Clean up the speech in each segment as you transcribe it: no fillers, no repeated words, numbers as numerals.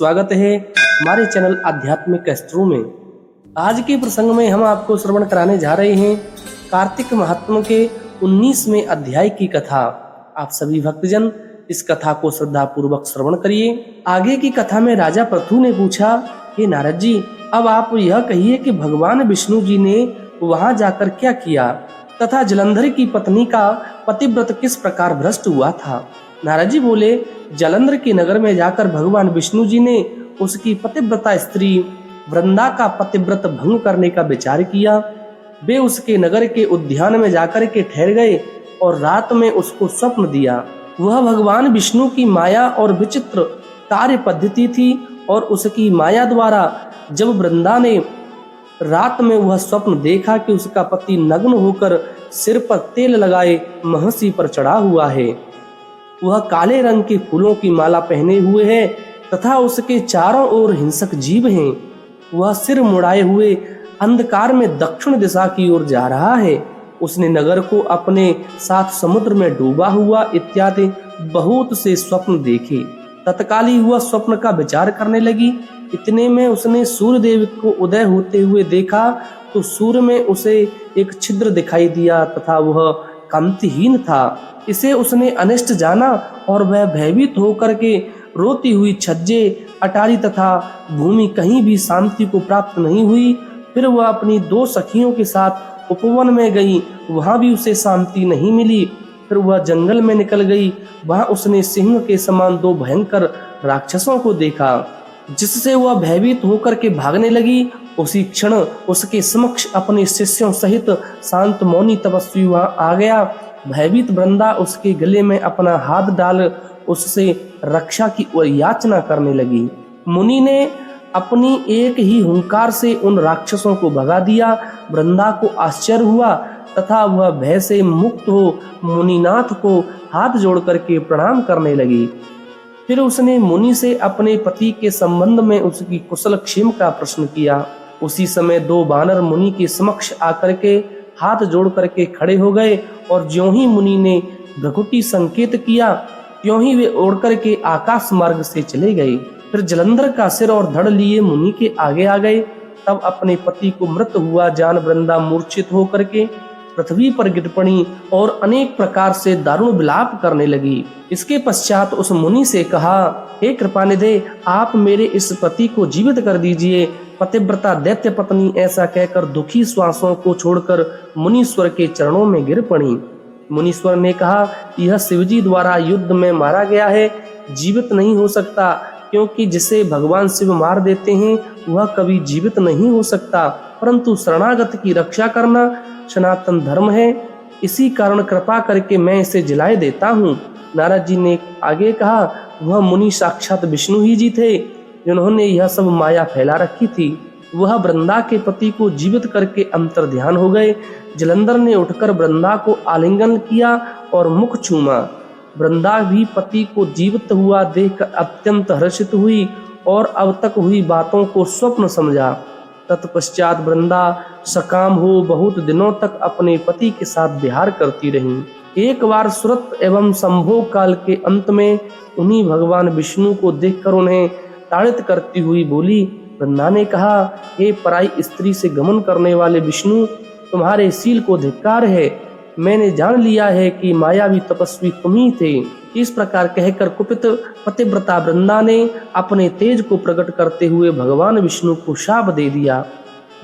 स्वागत है हमारे चैनल आध्यात्मिक एस्ट्रो में। आज के प्रसंग में हम आपको श्रवण कराने जा रहे हैं कार्तिक महात्म्य के 19वें अध्याय की कथा। आप सभी भक्तजन इस कथा को श्रद्धा पूर्वक श्रवण करिए। आगे की कथा में राजा पृथु ने पूछा, हे नारद जी, अब आप यह कहिए कि भगवान विष्णु जी ने वहां जाकर क्या किया तथा जलंधर की पत्नी का पतिव्रत किस प्रकार भ्रष्ट हुआ था। नारद जी बोले, जलंधर के नगर में जाकर भगवान विष्णु जी ने उसकी पतिव्रता स्त्री वृंदा का पतिव्रत भंग करने का विचार किया। वे उसके नगर के उद्यान में जाकर के ठहर गए और रात में उसको स्वप्न दिया। वह भगवान विष्णु की माया और विचित्र कार्य पद्धति थी और उसकी माया द्वारा जब वृंदा ने रात में वह स्वप्न देखा कि उसका पति नग्न होकर सिर पर तेल लगाए महर्षि पर चढ़ा हुआ है, वह काले रंग के फूलों की माला पहने हुए है तथा उसके चारों ओर हिंसक जीव हैं, वह सिर मुड़ाए हुए अंधकार में दक्षिण दिशा की ओर जा रहा है, उसने नगर को अपने साथ समुद्र में डूबा हुआ इत्यादि बहुत से स्वप्न देखे। तत्काल ही वह स्वप्न का विचार करने लगी। इतने में उसने सूर्य देव को उदय होते हुए देखा तो सूर्य में उसे एक छिद्र दिखाई दिया तथा वह कांतिहीन था। इसे उसने अनिष्ट जाना और वह भयभीत होकर के रोती हुई छज्जे, अटारी तथा भूमि कहीं भी शांति को प्राप्त नहीं हुई। फिर वह अपनी दो सखियों के साथ उपवन में गई, वहां भी उसे शांति नहीं मिली। फिर वह जंगल में निकल गई, वहां उसने सिंह के समान दो भयंकर राक्षसों को देखा, जिससे वह भयभीत होकर के भागने लगी। उसी क्षण उसके समक्ष अपने शिष्यों सहित शांत मौनी तपस्वी वहां आ गया। भयभीत वृंदा उसके गले में अपना हाथ डाल उससे रक्षा की याचना करने लगी। मुनि ने अपनी एक ही हुंकार से उन राक्षसों को भगा दिया। वृंदा को आश्चर्य हुआ तथा वह भय से मुक्त हो मुनिनाथ को हाथ जोड़ करके प्रणाम करने लगी। फिर उसने मुनि से अपने पति के संबंध में उसकी कुशल क्षेम का प्रश्न किया। उसी समय दो वानर मुनि के समक्ष आकर के हाथ जोड़ करके खड़े हो गए और ज्यों ही मुनि ने भ्रकुटी संकेत किया त्यों ही वे उड़ करके आकाश मार्ग से चले गए। फिर जलंधर का सिर और धड़ लिए मुनि के आगे आ गए। तब अपने पति को मृत हुआ जान वृंदा मूर्छित होकर के पृथ्वी पर गिर पड़ी और अनेक प्रकार से दारुण विलाप करने लगी। इसके पश्चात उस मुनि से कहा, हे कृपानिधे, आप मेरे इस पति को जीवित कर दीजिए। पतिव्रता दैत्य पत्नी ऐसा कहकर दुखी श्वासों को छोड़कर मुनीश्वर के चरणों में गिर पड़ी। मुनीश्वर ने कहा, यह शिवजी द्वारा युद्ध में मारा गया है, जीवित नहीं हो सकता, क्योंकि जिसे भगवान शिव मार देते हैं वह कभी जीवित नहीं हो सकता, परंतु शरणागत की रक्षा करना सनातन धर्म है, इसी कारण कृपा करके मैं इसे जिलाए देता हूँ। नारद जी ने आगे कहा, वह मुनि साक्षात विष्णु ही जी थे जिन्होंने यह सब माया फैला रखी थी। वह वृंदा के पति को जीवित करके अंतर ध्यान हो गए। जलंधर ने उठकर वृंदा को आलिंगन किया और मुख चूमा। वृंदा भी पति को जीवित हुआ देखकर अत्यंत हर्षित हुई और अब तक हुई बातों को स्वप्न समझा। तत्पश्चात वृंदा सकाम हो बहुत दिनों तक अपने पति के साथ विहार करती रही। एक बार सुरत एवं संभोग काल के अंत में उन्हीं भगवान विष्णु को देखकर उन्हें ताड़ित करती हुई बोली। वृंदा ने कहा, हे पराई स्त्री से गमन करने वाले विष्णु, तुम्हारे शील को धिक्कार है। मैंने जान लिया है कि मायावी तपस्वी तुम ही थे। इस प्रकार कहकर कुपित पतिव्रता वृंदा ने अपने तेज को प्रकट करते हुए भगवान विष्णु को शाप दे दिया।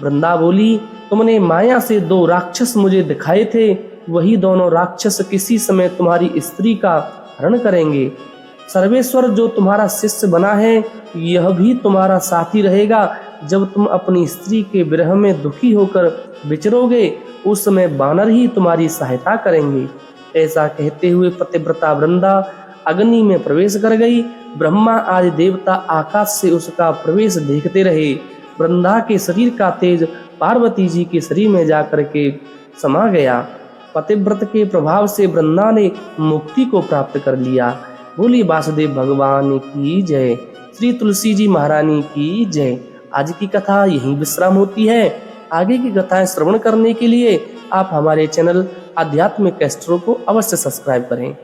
वृंदा बोली, तुमने माया से दो राक्षस मुझे दिखाए थे, वही दोनों राक्षस किसी समय तुम्हारी स्त्री का हरण करेंगे। सर्वेश्वर जो तुम्हारा शिष्य बना है यह भी तुम्हारा साथी रहेगा। जब तुम अपनी स्त्री के विरह में दुखी होकर विचरोगे उस समय वानर ही तुम्हारी सहायता करेंगे। ऐसा कहते हुए पतिव्रता वृंदा अग्नि में प्रवेश कर गई। ब्रह्मा आदि देवता आकाश से उसका प्रवेश देखते रहे। वृंदा के शरीर का तेज पार्वती जी के शरीर में जाकर के समा गया। पतिव्रत के प्रभाव से वृंदा ने मुक्ति को प्राप्त कर लिया। बोली वासुदेव भगवान की जय, श्री तुलसी जी महारानी की जय। आज की कथा यहीं विश्राम होती है। आगे की कथाएं श्रवण करने के लिए आप हमारे चैनल आध्यात्मिक एस्ट्रो को अवश्य सब्सक्राइब करें।